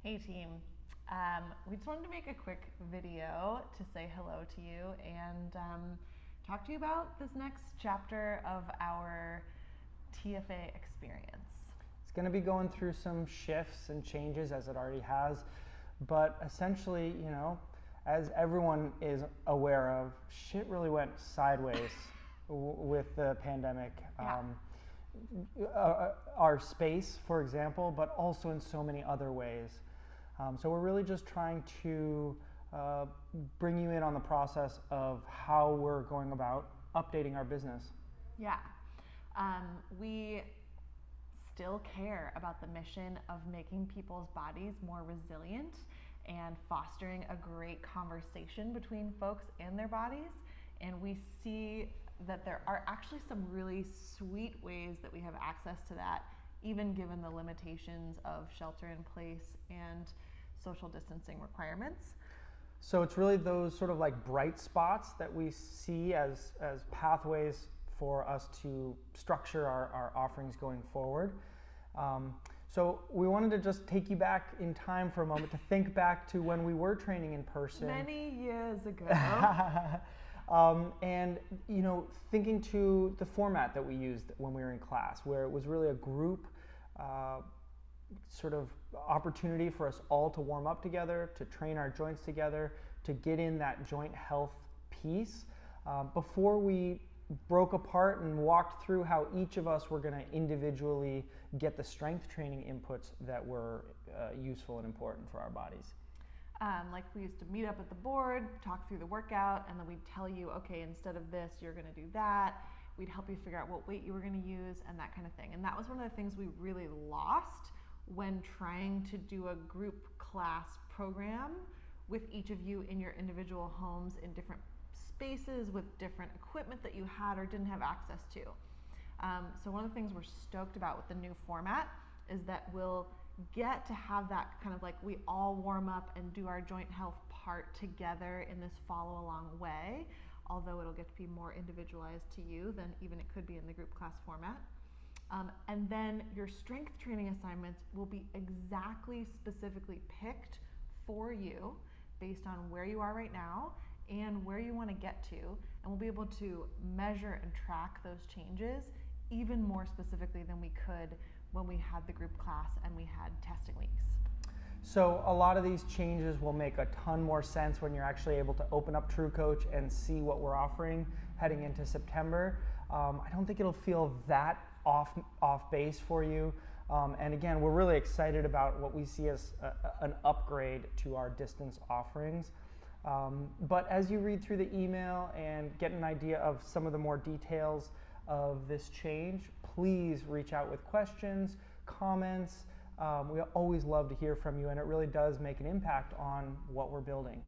Hey team, we just wanted to make a quick video to say hello to you and talk to you about this next chapter of our TFA experience. It's going to be going through some shifts and changes as it already has, but essentially, as everyone is aware of, shit really went sideways with the pandemic. Yeah. Our space, for example, but also in so many other ways. So we're really just trying to bring you in on the process of how we're going about updating our business. Yeah. We still care about the mission of making people's bodies more resilient and fostering a great conversation between folks and their bodies. And we see that there are actually some really sweet ways that we have access to that, even given the limitations of shelter in place and social distancing requirements. So it's really those sort of like bright spots that we see as pathways for us to structure our offerings going forward. So we wanted to just take you back in time for a moment to think back to when we were training in person. Many years ago. And thinking to the format that we used when we were in class, where it was really a group sort of opportunity for us all to warm up together, to train our joints together, to get in that joint health piece before we broke apart and walked through how each of us were going to individually get the strength training inputs that were useful and important for our bodies. Like we used to meet up at the board, talk through the workout, and then we'd tell you, okay, instead of this, you're going to do that. We'd help you figure out what weight you were going to use and that kind of thing. And that was one of the things we really lost when trying to do a group class program with each of you in your individual homes in different spaces with different equipment that you had or didn't have access to. So one of the things we're stoked about with the new format is that we'll get to have that kind of like we all warm up and do our joint health part together in this follow along way, although it'll get to be more individualized to you than even it could be in the group class format. And then your strength training assignments will be exactly specifically picked for you based on where you are right now and where you want to get to. And we'll be able to measure and track those changes even more specifically than we could when we had the group class and we had testing weeks. So a lot of these changes will make a ton more sense when you're actually able to open up TrueCoach and see what we're offering heading into September. I don't think it'll feel that off base for you. And again, we're really excited about what we see as an upgrade to our distance offerings. But as you read through the email and get an idea of some of the more details of this change, please reach out with questions, comments. We always love to hear from you, and it really does make an impact on what we're building.